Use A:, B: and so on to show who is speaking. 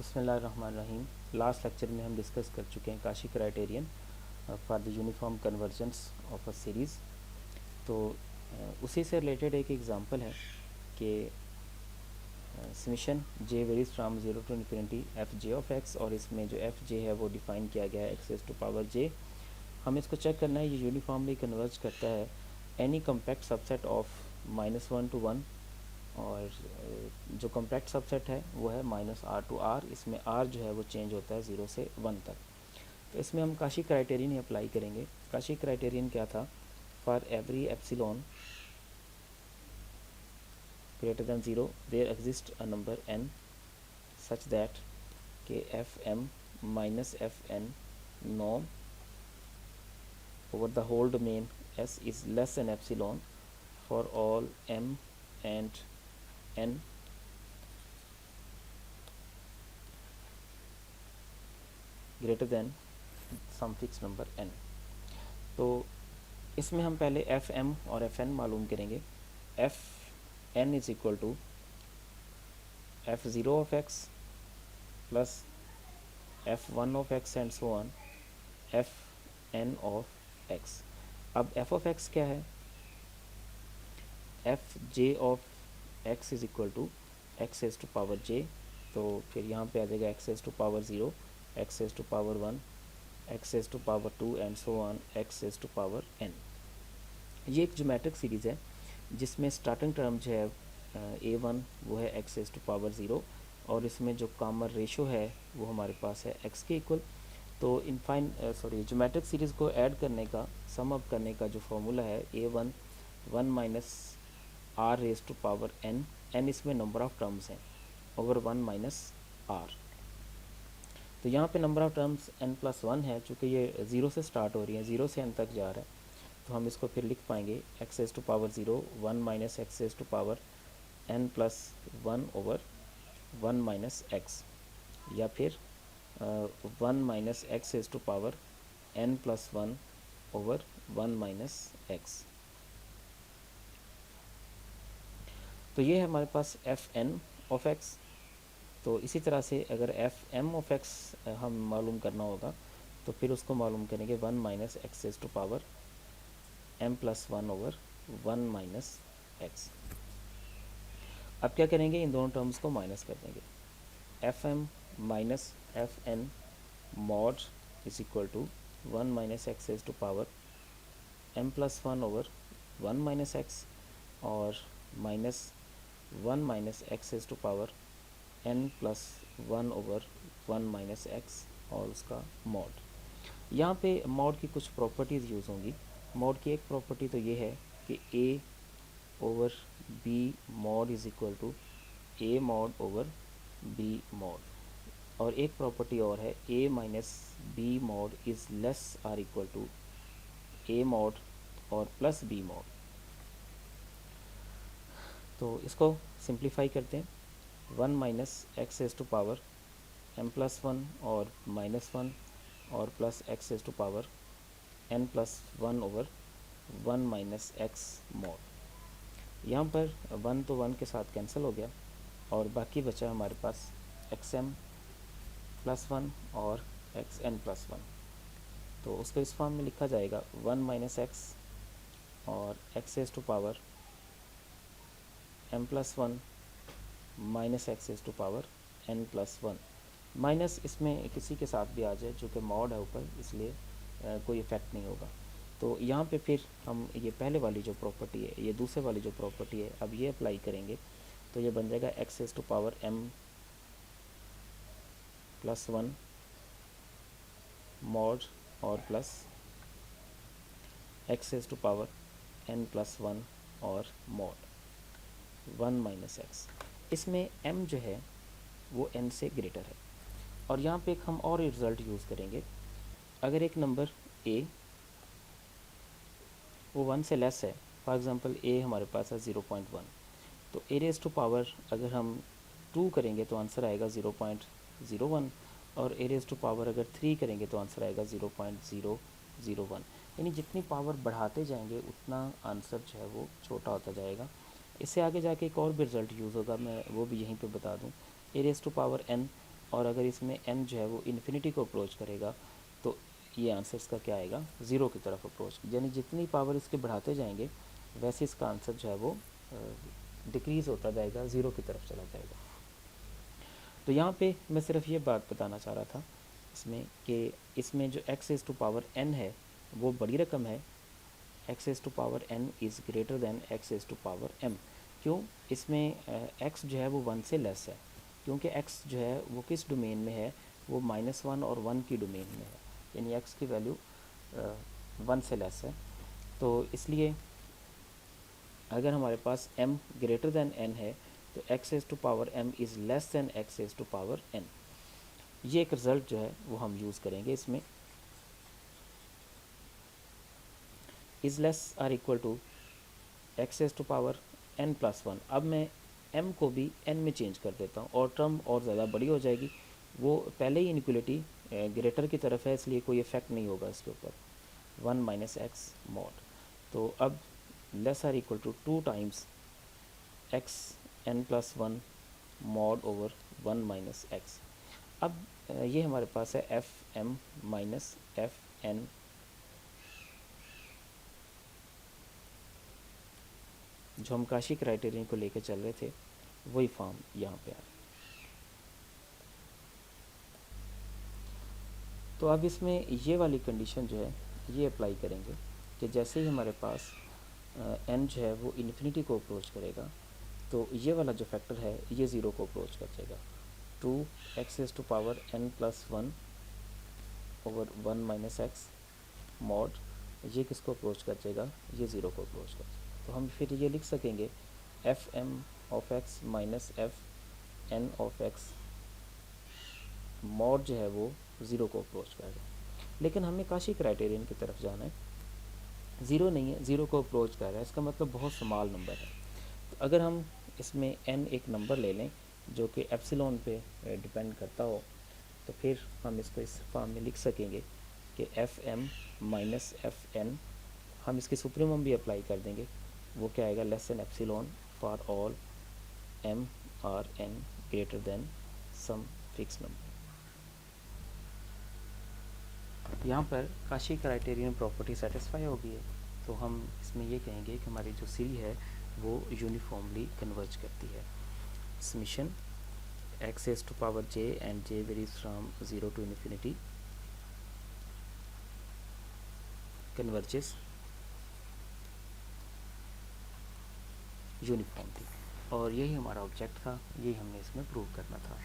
A: बिस्मिल्लाहिर्रहमानिर्रहीम। Last lecture में हम डिस्कस कर चुके हैं Cauchy criterion for the uniform convergence of a series. तो उसी से रिलेटेड एक एग्जांपल है कि summation j varies from 0 to infinity f J of x, और इसमें जो एफ जे है वो डिफ़ाइन किया गया है एक्स रेज़ टू पावर जे। हमें इसको चेक करना है ये यूनिफॉर्मली कन्वर्ज करता है any compact subset of -1 to 1, और जो कम्पैक्ट सबसेट है वो है -R to R। इसमें R जो है वो चेंज होता है 0 से 1 तक। तो इसमें हम काशी क्राइटेरियन ही अप्लाई करेंगे। काशी क्राइटेरियन क्या था? For every epsilon greater than 0 there exist a number n such that के F M minus F N norm over the whole domain S is less than epsilon for all m and n greater than some fixed number n। तो इसमें हम पहले F M और F N मालूम करेंगे। F N is equal to F zero of X plus F one of X and so on F N of X. अब F of X क्या है? F J of X is equal to X as to power J. तो फिर यहाँ पे आ जाएगा X as to power zero, X as to power one, X as to power to and so on x as to power n. ये एक geometric series है जिसमें स्टार्टिंग टर्म जो है ए वन वो है x as to power zero, और इसमें जो कॉमन रेशो है वो हमारे पास है एक्स के इक्वल। तो ज्योमेट्रिक सीरीज़ को ऐड करने का, सम अप करने का जो फॉर्मूला है A one one minus R raise to power N, N इसमें नंबर ऑफ टर्म्स हैं, ओवर वन माइनस आर। तो यहाँ पे number of terms n plus one है, चूँकि ये ज़ीरो से स्टार्ट हो रही है, ज़ीरो से n तक जा रहा है, तो हम इसको फिर लिख पाएंगे x as to power zero one minus x as to power n plus one over one minus x, या फिर one minus x as to power n plus one over one minus x. तो ये है हमारे पास f N of x. तो इसी तरह से अगर एफ एम ऑफ एक्स हम मालूम करना होगा तो फिर उसको मालूम करेंगे one minus x as to power M plus one over one minus x. अब क्या करेंगे? इन दोनों टर्म्स को माइनस कर देंगे। F M minus F N mod is equal to one minus x as to power M plus one over one minus x, और minus one minus x as to power n plus one over one minus x और उसका mod. यहाँ पे mod की कुछ properties use होंगी। Mod की एक प्रॉपर्टी तो ये है कि a over b mod is equal to a mod over b mod, और एक प्रॉपर्टी और है a minus b mod is less or equal to a mod और प्लस b मॉड। तो इसको सिंप्लीफाई करते हैं। One minus x as to power M plus one और माइनस वन और plus x as to power N plus one over one minus x mod. यहाँ पर one तो वन के साथ कैंसिल हो गया और बाकी बचा हमारे पास एक्स एम प्लस वन और एक्स एन प्लस वन। तो उसको इस फॉर्म में लिखा जाएगा वन माइनस एक्स और x as to power M plus one minus x as to power N plus one. Minus इसमें किसी के साथ भी आ जाए, चूँकि मॉड है ऊपर, इसलिए कोई इफ़ेक्ट नहीं होगा। तो यहाँ पे फिर हम ये पहले वाली जो प्रॉपर्टी है, ये दूसरे वाली जो प्रॉपर्टी है, अब ये अप्लाई करेंगे तो ये बन जाएगा X as to power M plus one mod और plus x as to power N plus one और मॉड वन माइनस एक्स। इसमें m जो है वो n से ग्रेटर है, और यहाँ पे एक हम और रिज़ल्ट यूज़ करेंगे। अगर एक नंबर a वो 1 से लेस है, फॉर एग्ज़ाम्पल a हमारे पास है 0.1, तो a रेज़ टू पावर अगर हम 2 करेंगे तो आंसर आएगा 0.01, और a रेज़ टू पावर अगर 3 करेंगे तो आंसर आएगा 0.001। यानी जितनी पावर बढ़ाते जाएंगे उतना आंसर जो है वो छोटा होता जाएगा। इससे आगे जाके एक और भी रिज़ल्ट यूज़ होगा, मैं वो भी यहीं पे बता दूं। a raise to power n और अगर इसमें n जो है वो इन्फिनिटी को अप्रोच करेगा तो ये आंसर इसका क्या आएगा, ज़ीरो की तरफ अप्रोच, यानी जितनी पावर इसके बढ़ाते जाएंगे वैसे इसका आंसर जो है वो डिक्रीज़ होता जाएगा, ज़ीरो की तरफ चला जाएगा। तो यहाँ पे मैं सिर्फ ये बात बताना चाह रहा था इसमें कि इसमें जो x is to power n है वो बड़ी रकम है, x is to power n is greater than x is to power m। क्यों? इसमें x जो है वो 1 से लेस है, क्योंकि x जो है वो किस डोमेन में है, वो -1 और 1 की डोमेन में है, यानी x की वैल्यू 1 से लेस है। तो इसलिए अगर हमारे पास m ग्रेटर दैन n है तो x is to power m is less than x is to power n। ये एक रिज़ल्ट जो है वो हम यूज़ करेंगे इसमें। Is less or equal to x is to power n plus 1। अब मैं m को भी n में चेंज कर देता हूँ और टर्म और ज़्यादा बड़ी हो जाएगी। वो पहले ही इनक्वलिटी ग्रेटर की तरफ है, इसलिए कोई इफेक्ट नहीं होगा इसके ऊपर, 1 माइनस एक्स मॉड। तो अब less or equal to 2 times x n plus 1 mod over 1 minus x. अब ये हमारे पास है f M minus F n जो हम काशी क्राइटेरियन को लेकर चल रहे थे, वही फॉर्म यहाँ पे है। तो अब इसमें ये वाली कंडीशन जो है ये अप्लाई करेंगे कि जैसे ही हमारे पास n जो है वो इन्फिनिटी को अप्रोच करेगा तो ये वाला जो फैक्टर है ये ज़ीरो को अप्रोच कर जाएगा। 2x is to power n plus 1 over 1 minus x mod, ये किसको अप्रोच कर जाएगा, ये ज़ीरो को अप्रोच कर जाएगा। तो हम फिर ये लिख सकेंगे f m of x minus F N of x mod जो है वो ज़ीरो को अप्रोच करेगा। लेकिन हमें काशी क्राइटेरियन की तरफ जाना है, ज़ीरो नहीं है, ज़ीरो को अप्रोच कर रहा है, इसका मतलब बहुत स्मॉल नंबर है। तो अगर हम इसमें n एक नंबर ले लें जो कि एप्सिलॉन पे डिपेंड करता हो, तो फिर हम इसको इस फॉर्म में लिख सकेंगे कि f M minus F n, हम इसके सुप्रीमम भी अप्लाई कर देंगे, वो क्या आएगा, less than epsilon for all m or n greater than some fix number. यहाँ पर काशी क्राइटेरियन प्रॉपर्टी सेटिस्फाई हो गई है, तो हम इसमें ये कहेंगे कि हमारी जो सी है वो यूनिफॉर्मली कन्वर्ज करती है। Summation x is to power j and j varies from 0 to infinity converges uniformly. और यही हमारा ऑब्जेक्ट था, यही हमने इसमें प्रूव करना था।